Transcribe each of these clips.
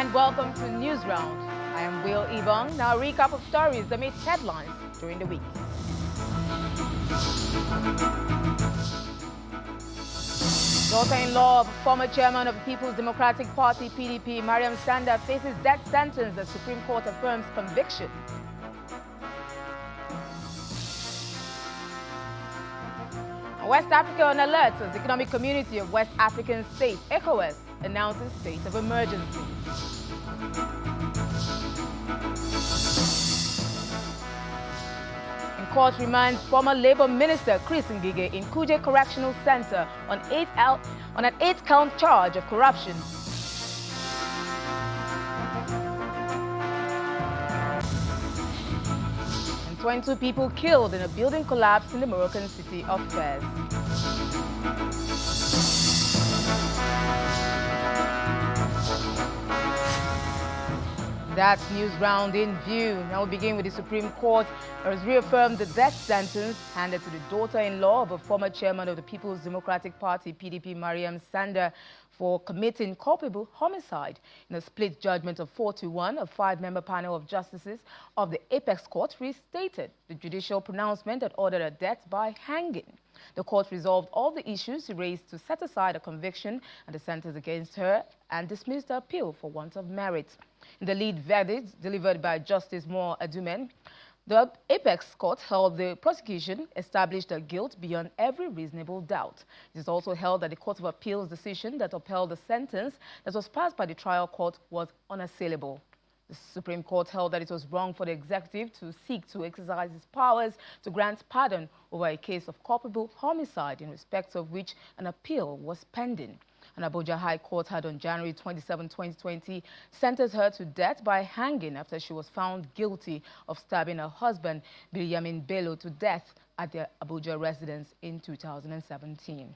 and welcome to Newsround. I am Will Ibong. Now a recap of stories that made headlines during the week. Daughter-in-law of former chairman of the People's Democratic Party, PDP, Mariam Sanda, faces death sentence as Supreme Court affirms conviction. West Africa on alert as the Economic Community of West African States, ECOWAS, announces state of emergency. In court reminds former Labour Minister Chris Ngige in Kuje Correctional Center on an 8-count charge of corruption. And 22 people killed in a building collapse in the Moroccan city of Fez. That's News Round in view. Now we begin with the Supreme Court, that has reaffirmed the death sentence handed to the daughter-in-law of a former chairman of the People's Democratic Party, PDP, Mariam Sanda, for committing culpable homicide. In a split judgment of 4-1, a 5-member panel of justices of the Apex Court restated the judicial pronouncement that ordered her death by hanging. The court resolved all the issues raised to set aside a conviction and the sentence against her and dismissed the appeal for want of merit. In the lead verdict delivered by Justice Moore Adumen, the Apex Court held the prosecution established her guilt beyond every reasonable doubt. It is also held that the Court of Appeal's decision that upheld the sentence that was passed by the trial court was unassailable. The Supreme Court held that it was wrong for the executive to seek to exercise its powers to grant pardon over a case of culpable homicide in respect of which an appeal was pending. An Abuja High Court had on January 27, 2020, sentenced her to death by hanging after she was found guilty of stabbing her husband, Bilyamin Bello, to death at their Abuja residence in 2017.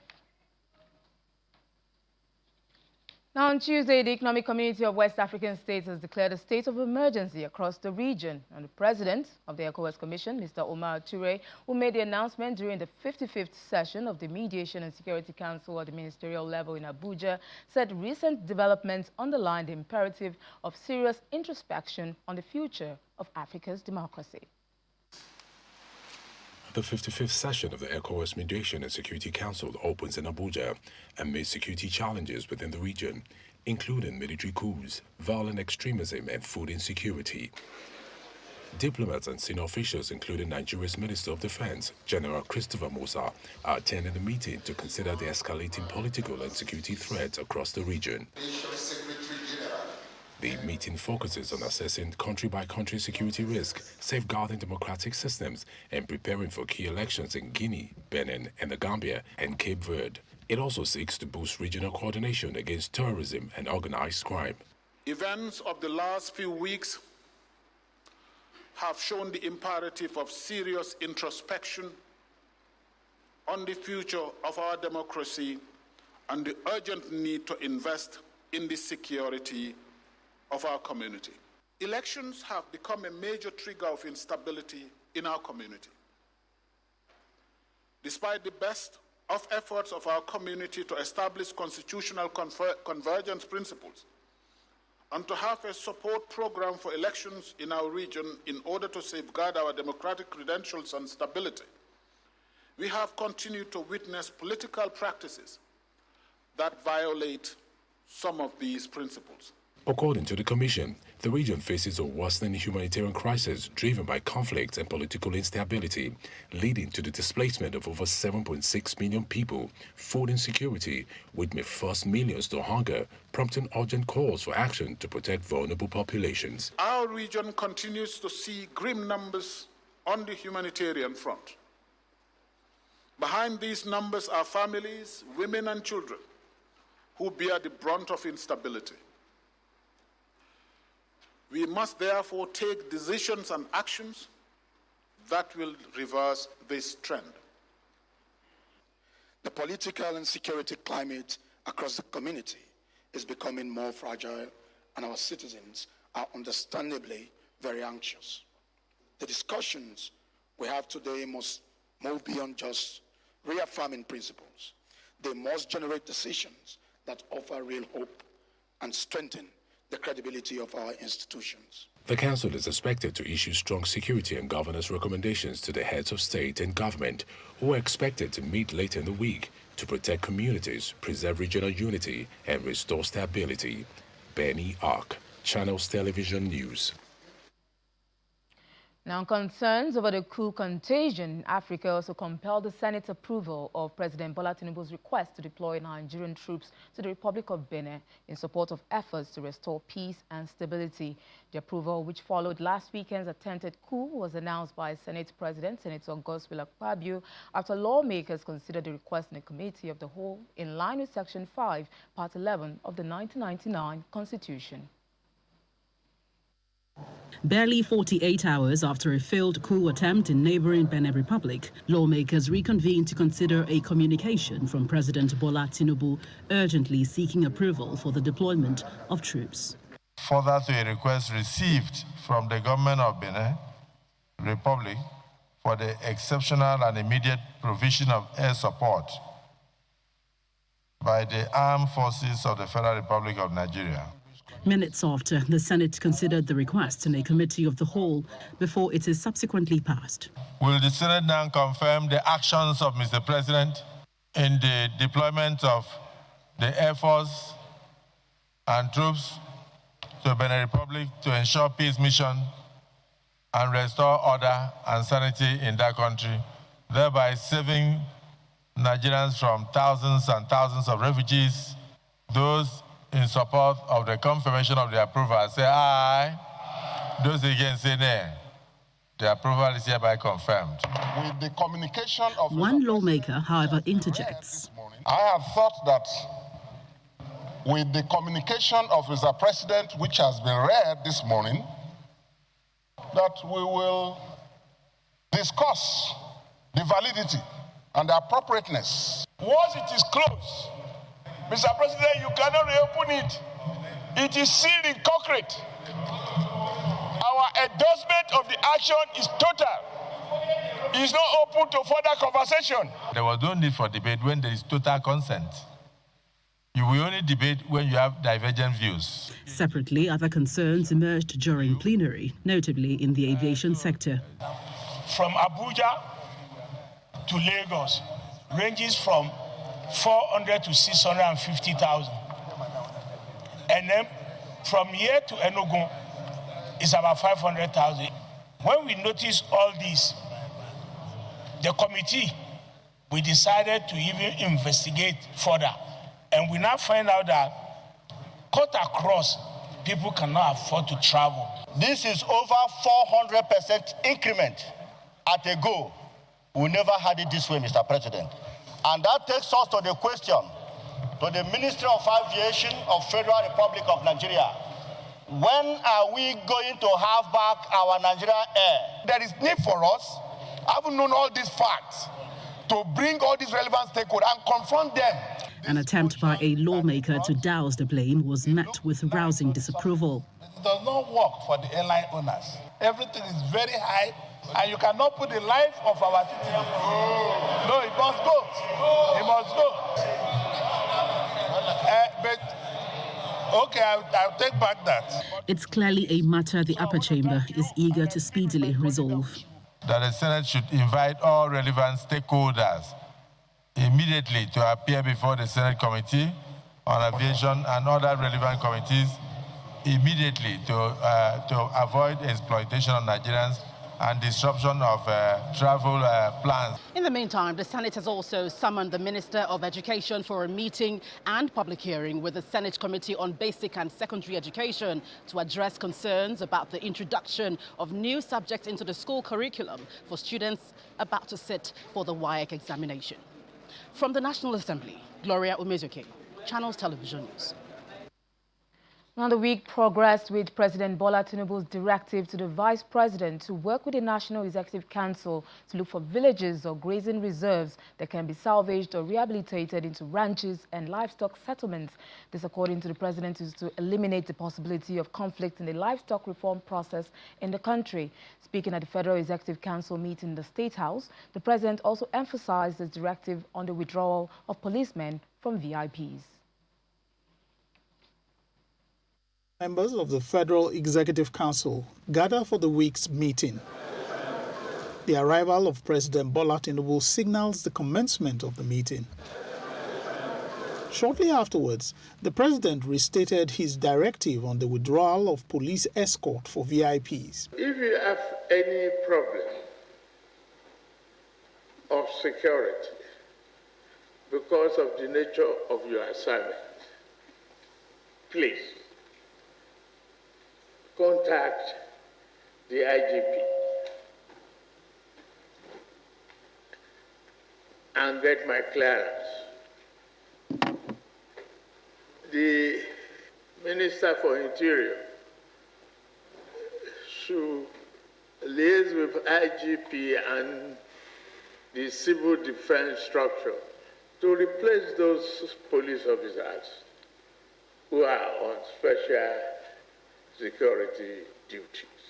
Now, on Tuesday, the Economic Community of West African States has declared a state of emergency across the region. And the president of the ECOWAS Commission, Mr. Omar Toure, who made the announcement during the 55th session of the Mediation and Security Council at the ministerial level in Abuja, said recent developments underlined the imperative of serious introspection on the future of Africa's democracy. The 55th session of the ECOWAS Mediation and Security Council opens in Abuja amid security challenges within the region, including military coups, violent extremism, and food insecurity. Diplomats and senior officials, including Nigeria's Minister of Defense, General Christopher Musa, are attending the meeting to consider the escalating political and security threats across the region. The meeting focuses on assessing country-by-country security risk, safeguarding democratic systems, and preparing for key elections in Guinea, Benin, and the Gambia and Cape Verde. It also seeks to boost regional coordination against terrorism and organized crime. Events of the last few weeks have shown the imperative of serious introspection on the future of our democracy and the urgent need to invest in the security of our community. Elections have become a major trigger of instability in our community. Despite the best of efforts of our community to establish constitutional convergence principles and to have a support program for elections in our region in order to safeguard our democratic credentials and stability, we have continued to witness political practices that violate some of these principles. According to the Commission, the region faces a worsening humanitarian crisis driven by conflict and political instability, leading to the displacement of over 7.6 million people, food insecurity, which may force millions to hunger, prompting urgent calls for action to protect vulnerable populations. Our region continues to see grim numbers on the humanitarian front. Behind these numbers are families, women and children who bear the brunt of instability. We must therefore take decisions and actions that will reverse this trend. The political and security climate across the community is becoming more fragile, and our citizens are understandably very anxious. The discussions we have today must move beyond just reaffirming principles. They must generate decisions that offer real hope and strengthen the credibility of our institutions. The Council is expected to issue strong security and governance recommendations to the heads of state and government, who are expected to meet later in the week to protect communities, preserve regional unity, and restore stability. Benny Ark, Channels Television News. Now, concerns over the coup contagion in Africa also compelled the Senate's approval of President Bola Tinubu's request to deploy Nigerian troops to the Republic of Benin in support of efforts to restore peace and stability. The approval, which followed last weekend's attempted coup, was announced by Senate President Senator Godswill Akpabio after lawmakers considered the request in the Committee of the Whole in line with Section 5, Part 11 of the 1999 Constitution. Barely 48 hours after a failed coup attempt in neighboring Benin Republic, lawmakers reconvened to consider a communication from President Bola Tinubu urgently seeking approval for the deployment of troops. Further to a request received from the government of Benin Republic for the exceptional and immediate provision of air support by the armed forces of the Federal Republic of Nigeria. Minutes after, the Senate considered the request in a Committee of the Whole before it is subsequently passed. Will the Senate now confirm the actions of Mr. President in the deployment of the Air Force and troops to Benin Republic to ensure peace mission and restore order and sanity in that country, thereby saving Nigerians from thousands and thousands of refugees? Those in support of the confirmation of the approval say aye. Those against say nay. The approval is hereby confirmed. With the communication of one lawmaker, however, interjects. I have thought that with the communication of Mr. President, which has been read this morning, that we will discuss the validity and the appropriateness. Once it is closed, Mr. President, you cannot reopen it. It is sealed in concrete. Our endorsement of the action is total. It is not open to further conversation. There was no need for debate when there is total consent. You will only debate when you have divergent views. Separately, other concerns emerged during plenary, notably in the aviation sector. From Abuja to Lagos ranges from 400 to 650,000. And then from here to Enugu is about 500,000. When we noticed all this, the committee, we decided to even investigate further. And we now find out that cut across, people cannot afford to travel. This is over 400% increment at a go. We never had it this way, Mr. President. And that takes us to the question to the Ministry of Aviation of Federal Republic of Nigeria. When are we going to have back our Nigeria Air? There is need for us, having known all these facts, to bring all these relevant stakeholders and confront them. An attempt by a lawmaker to douse the blame was met with rousing disapproval. It does not work for the airline owners. Everything is very high, and you cannot put the life of our citizens. No, it must go. It must go. But, okay, I'll take back that. It's clearly a matter the upper chamber is eager to speedily resolve. That the Senate should invite all relevant stakeholders immediately to appear before the Senate Committee on Aviation and other relevant committees immediately to avoid exploitation of Nigerians and disruption of travel plans. In the meantime, the Senate has also summoned the Minister of Education for a meeting and public hearing with the Senate Committee on Basic and Secondary Education to address concerns about the introduction of new subjects into the school curriculum for students about to sit for the WAEC examination. From the National Assembly, Gloria Umezuke, Channels Television News. Now, the week progressed with President Bola Tinubu's directive to the Vice President to work with the National Executive Council to look for villages or grazing reserves that can be salvaged or rehabilitated into ranches and livestock settlements. This, according to the President, is to eliminate the possibility of conflict in the livestock reform process in the country. Speaking at the Federal Executive Council meeting in the State House, the President also emphasized his directive on the withdrawal of policemen from VIPs. Members of the Federal Executive Council gather for the week's meeting. The arrival of President Bola Tinubu signals the commencement of the meeting. Shortly afterwards, the president restated his directive on the withdrawal of police escort for VIPs. If you have any problem of security because of the nature of your assignment, please contact the IGP and get my clearance. The Minister for Interior should liaise with IGP and the civil defense structure to replace those police officers who are on special security duties,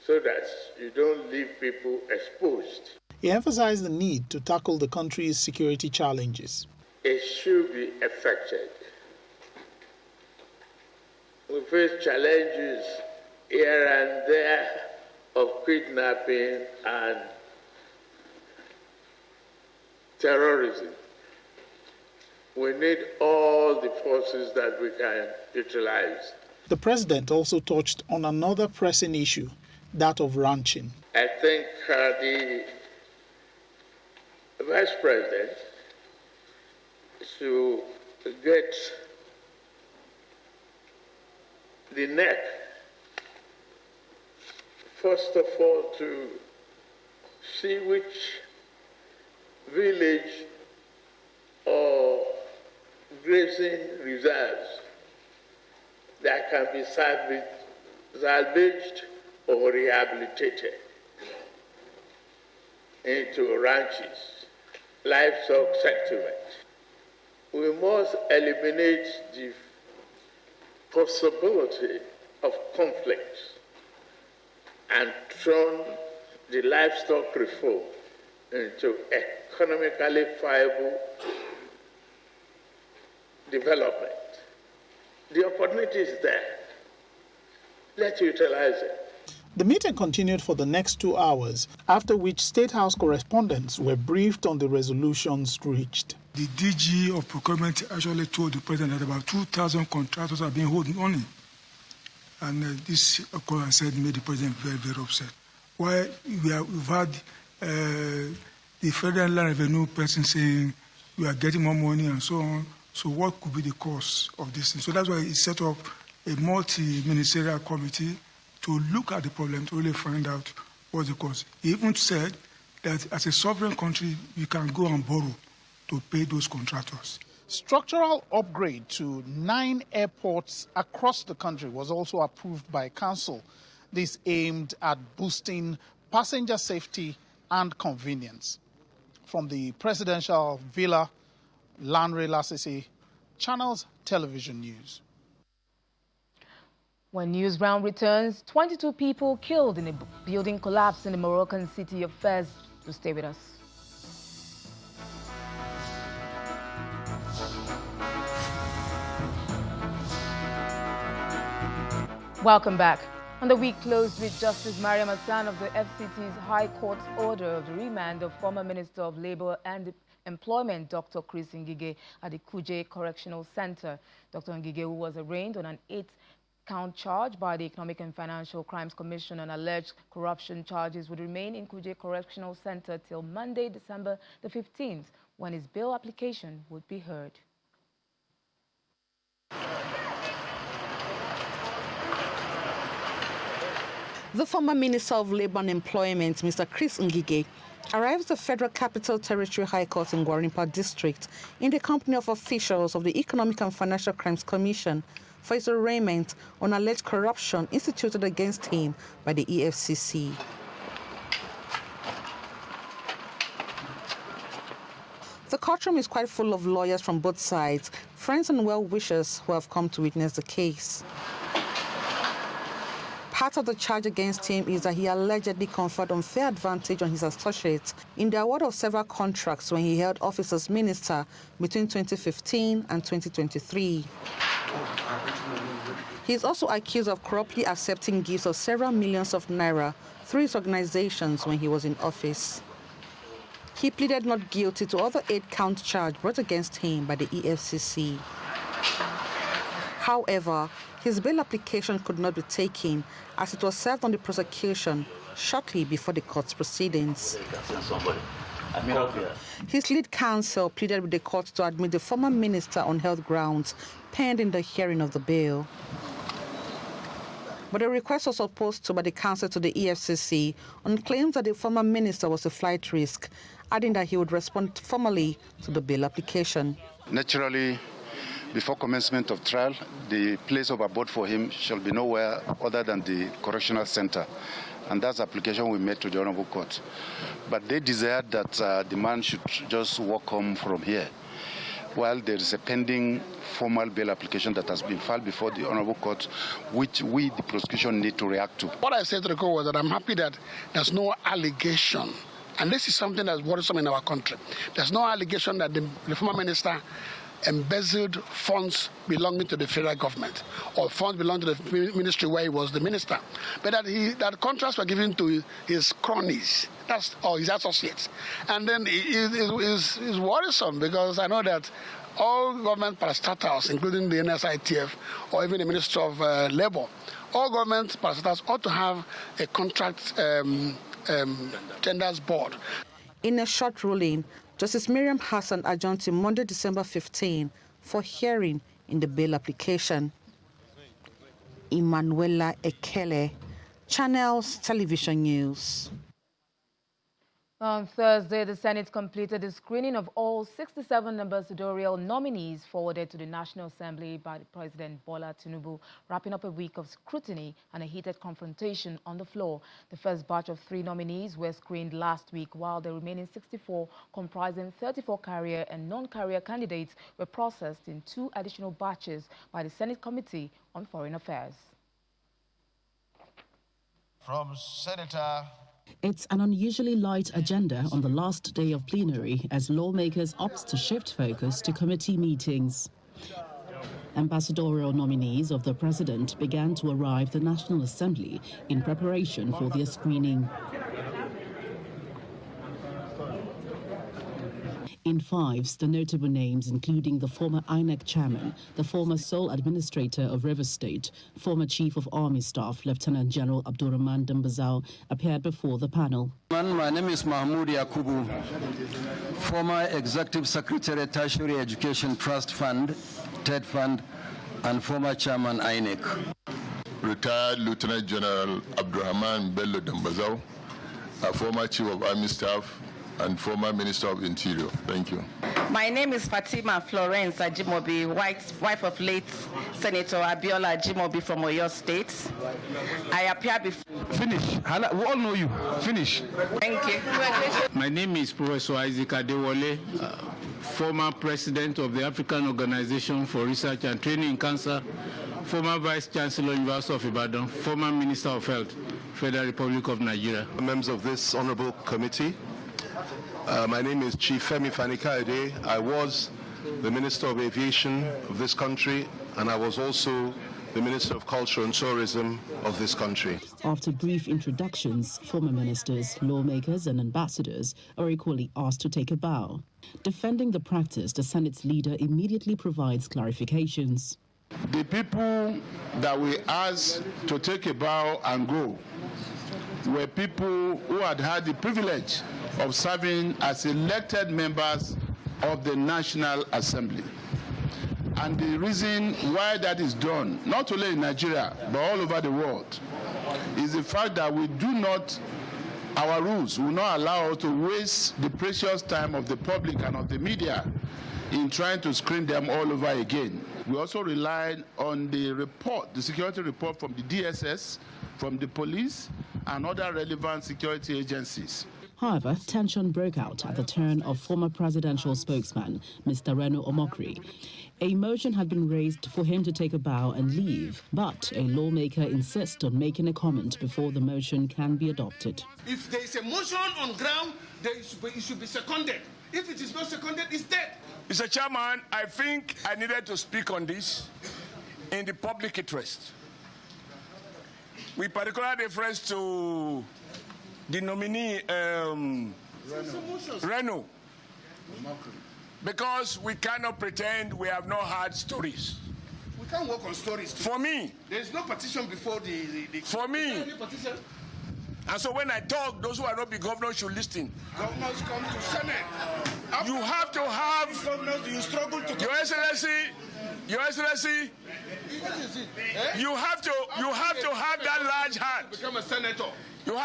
so that you don't leave people exposed. He emphasized the need to tackle the country's security challenges. It should be effected. We face challenges here and there of kidnapping and terrorism. We need all the forces that we can utilize. The president also touched on another pressing issue, that of ranching. I think the vice president should get the neck, first of all, to see which village or grazing reserves that can be salvaged or rehabilitated into ranches, livestock settlement. We must eliminate the possibility of conflicts and turn the livestock reform into economically viable development. The opportunity is there. Let's utilize it. The meeting continued for the next 2 hours, after which State House correspondents were briefed on the resolutions reached. The DG of procurement actually told the president that about 2,000 contractors are being holding money. And this, of course, I said, made the president very, very upset. Why we've had the federal land revenue person saying we are getting more money and so on. So what could be the cause of this thing? So that's why he set up a multi-ministerial committee to look at the problem, to really find out what's the cause. He even said that as a sovereign country, you can go and borrow to pay those contractors. Structural upgrade to 9 airports across the country was also approved by Council. This aimed at boosting passenger safety and convenience. From the presidential villa, Lanre Lasisi, Channels Television News. When Newsround returns, 22 people killed in a building collapse in the Moroccan city of Fez. To stay with us. Welcome back. And the week closed with Justice Mariam Sanda of the FCT's High Court's order of the remand of former Minister of Labour and Employment, Dr. Chris Ngige, at the Kuje Correctional Center. Dr. Ngige, who was arraigned on an 8-count charge by the Economic and Financial Crimes Commission on alleged corruption charges, would remain in Kuje Correctional Center till Monday, December the 15th, when his bail application would be heard. The former Minister of Labour and Employment, Mr. Chris Ngige, arrives at the Federal Capital Territory High Court in Gwarinpa District in the company of officials of the Economic and Financial Crimes Commission for his arraignment on alleged corruption instituted against him by the EFCC. The courtroom is quite full of lawyers from both sides, friends and well-wishers who have come to witness the case. Part of the charge against him is that he allegedly conferred unfair advantage on his associates in the award of several contracts when he held office as minister between 2015 and 2023. He is also accused of corruptly accepting gifts of several millions of naira through his organizations when he was in office. He pleaded not guilty to other 8-count charge brought against him by the EFCC. However, his bail application could not be taken as it was served on the prosecution shortly before the court's proceedings. His lead counsel pleaded with the court to admit the former minister on health grounds pending the hearing of the bail. But the request was opposed to by the counsel to the EFCC on claims that the former minister was a flight risk, adding that he would respond formally to the bail application. Naturally, before commencement of trial, the place of abode for him shall be nowhere other than the correctional center. And that's the application we made to the Honorable Court. But they desired that the man should just walk home from here, while there is a pending formal bail application that has been filed before the Honorable Court, which we, the prosecution, need to react to. What I said to the court was that I'm happy that there's no allegation, and this is something that's worrisome in our country. There's no allegation that the former minister embezzled funds belonging to the federal government or funds belonging to the ministry where he was the minister, but that contracts were given to his cronies, or his associates. And then it's worrisome because I know that all government parastatals, including the NSITF or even the Ministry of Labour, all government parastatals ought to have a contract tenders board. In a short ruling, Justice Mariam Hassan adjourned to Monday, December 15 for hearing in the bail application. Emanuela Ekele, Channels Television News. On Thursday, the Senate completed the screening of all 67 ambassadorial nominees forwarded to the National Assembly by President Bola Tinubu, wrapping up a week of scrutiny and a heated confrontation on the floor. The first batch of 3 nominees were screened last week, while the remaining 64, comprising 34 career and non-career candidates, were processed in 2 additional batches by the Senate Committee on Foreign Affairs. From Senator... It's an unusually light agenda on the last day of plenary as lawmakers opt to shift focus to committee meetings. Ambassadorial nominees of the president began to arrive at the National Assembly in preparation for their screening. In fives, the notable names including the former INEC chairman, the former sole administrator of Rivers State, former Chief of Army Staff, Lieutenant General Abdurrahman Dambazau, appeared before the panel. My name is Mahmoud Yakubu, former Executive Secretary, Tertiary Education Trust Fund, TED Fund, and former Chairman INEC. Retired Lieutenant General Abdurrahman Bello Dambazau, a former Chief of Army Staff, and former Minister of Interior. Thank you. My name is Fatima Florence Ajimobi, wife of late Senator Abiola Ajimobi from Oyo State. I appear before... Finish. We all know you. Finish. Thank you. My name is Professor Isaac Adewale, former President of the African Organization for Research and Training in Cancer, former Vice Chancellor, University of Ibadan, former Minister of Health, Federal Republic of Nigeria. Members of this honorable committee, my name is Chief Femi Fani-Kayode. I was the Minister of Aviation of this country, and I was also the Minister of Culture and Tourism of this country. After brief introductions, former ministers, lawmakers and ambassadors are equally asked to take a bow. Defending the practice, the Senate's leader immediately provides clarifications. The people that we asked to take a bow and go were people who had had the privilege of serving as elected members of the National Assembly. And the reason why that is done, not only in Nigeria, but all over the world, is the fact that we do not, our rules will not allow us to waste the precious time of the public and of the media in trying to screen them all over again. We also rely on the report, the security report from the DSS, from the police, and other relevant security agencies. However, tension broke out at the turn of former presidential spokesman, Mr. Reno Omokri. A motion had been raised for him to take a bow and leave, but a lawmaker insists on making a comment before the motion can be adopted. If there is a motion on ground, it should be seconded. If it is not seconded, it's dead. Mr. Chairman, I think I needed to speak on this in the public interest. with particular reference to the nominee, Reno, because we cannot pretend we have not had stories. We can't work on stories. For me, there is no petition before the for me. And so when I talk, those who are not the governors should listen. Governors come to Senate. You have to have governors. You struggle to. Your Excellency, Your Excellency. What is it? You have to have that large hand. Become a senator. You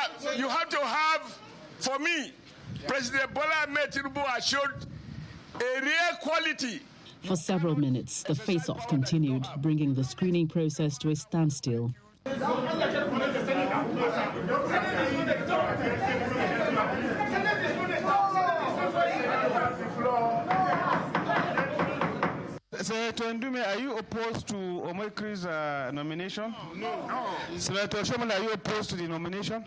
have to have. For me, President Bola Ahmed Tinubu has showed a rare quality. For several minutes, the face-off continued, bringing the screening process to a standstill. Senator Ndume, are you opposed to Omekri's nomination? No. Senator Shomon, are you opposed to the nomination?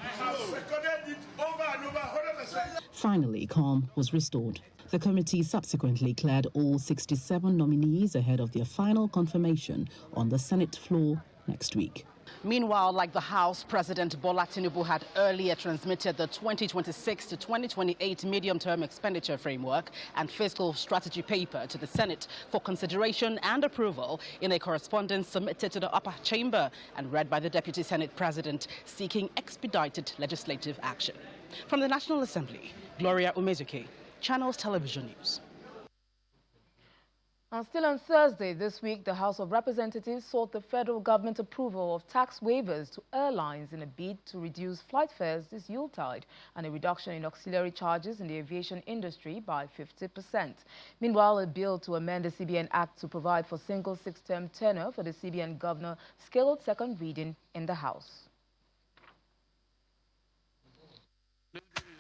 Finally, calm was restored. The committee subsequently cleared all 67 nominees ahead of their final confirmation on the Senate floor next week. Meanwhile, like the House, President Bola Tinubu had earlier transmitted the 2026 to 2028 medium-term expenditure framework and fiscal strategy paper to the Senate for consideration and approval in a correspondence submitted to the upper chamber and read by the Deputy Senate President, seeking expedited legislative action. From the National Assembly, Gloria Umezuke, Channels Television News. And still on Thursday this week, the House of Representatives sought the federal government approval of tax waivers to airlines in a bid to reduce flight fares this Yuletide and a reduction in auxiliary charges in the aviation industry by 50%. Meanwhile, a bill to amend the CBN Act to provide for single six-term tenure for the CBN governor scheduled second reading in the House.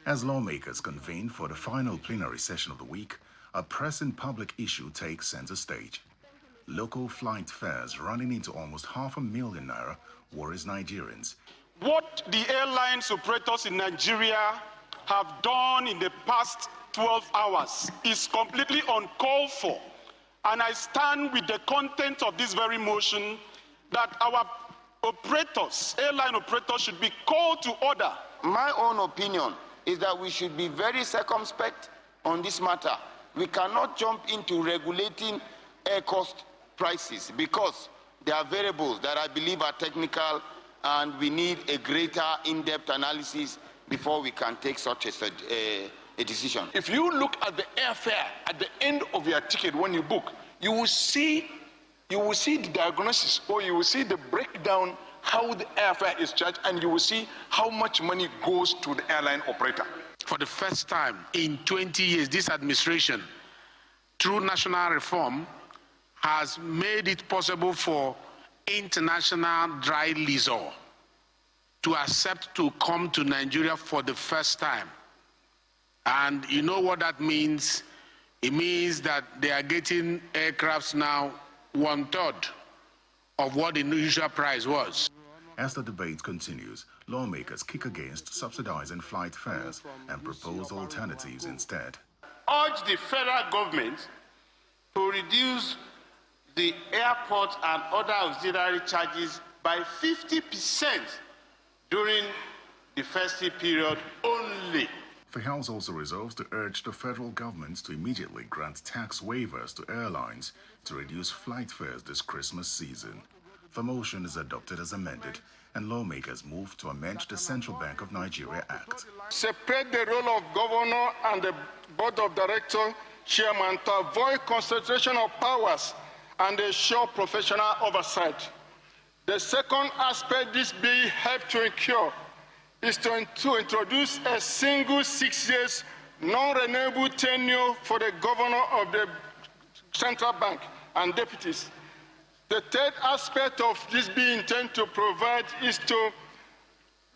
As lawmakers convene for the final plenary session of the week, a pressing public issue takes center stage. Local flight fares running into almost £500,000 worries Nigerians. What the airlines operators in Nigeria have done in the past 12 hours is completely uncalled for. And I stand with the content of this very motion that our operators, airline operators, should be called to order. My own opinion is that we should be very circumspect on this matter. We cannot jump into regulating air cost prices because there are variables that I believe are technical and we need a greater in-depth analysis before we can take such a decision. If you look at the airfare at the end of your ticket when you book, you will see the diagnosis, or you will see the breakdown how the airfare is charged, and you will see how much money goes to the airline operator. For the first time in 20 years, this administration, through national reform, has made it possible for international dry leaser to accept to come to Nigeria for the first time. And you know what that means? It means that they are getting aircrafts now 1/3 of what the usual price was. As the debate continues, lawmakers kick against subsidizing flight fares and propose alternatives instead. Urge the federal government to reduce the airport and other auxiliary charges by 50% during the festive period only. The House also resolves to urge the federal government to immediately grant tax waivers to airlines to reduce flight fares this Christmas season. The motion is adopted as amended, and lawmakers move to amend the Central Bank of Nigeria Act. Separate the role of governor and the board of director chairman to avoid concentration of powers and ensure professional oversight. The second aspect this bill helps to ensure is to introduce a single 6 years non-renewable tenure for the governor of the central bank and deputies. The third aspect of this bill intended to provide is to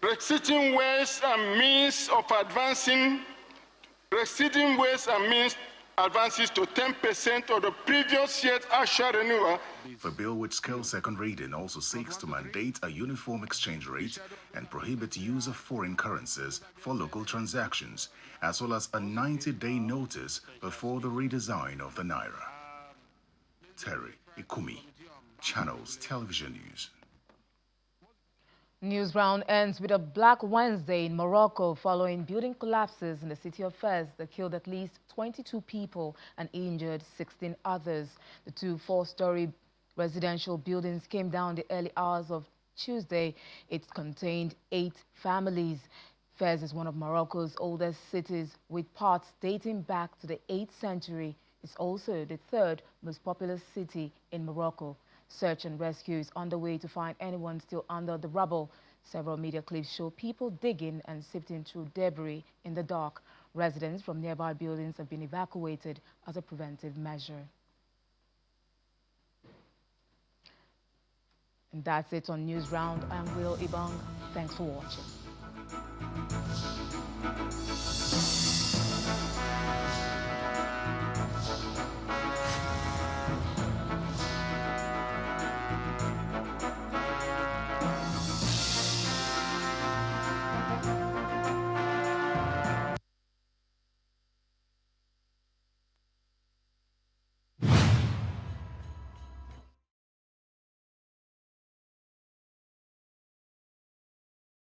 restricting ways and means of advances to 10% of the previous year's actual renewal. The bill, which scales second reading, also seeks to mandate a uniform exchange rate and prohibit use of foreign currencies for local transactions, as well as a 90-day notice before the redesign of the Naira. Terry Ikumi, Channels Television News. Newsround ends with a Black Wednesday in Morocco following building collapses in the city of Fez that killed at least 22 people and injured 16 others. The two four-story residential buildings came down the early hours of Tuesday. It contained 8 families. Fez is one of Morocco's oldest cities with parts dating back to the 8th century. It's also the 3rd most populous city in Morocco. Search and rescue is underway to find anyone still under the rubble. Several media clips show people digging and sifting through debris in the dark. Residents from nearby buildings have been evacuated as a preventive measure. And that's it on Newsround. I'm Will Ibang. Thanks for watching.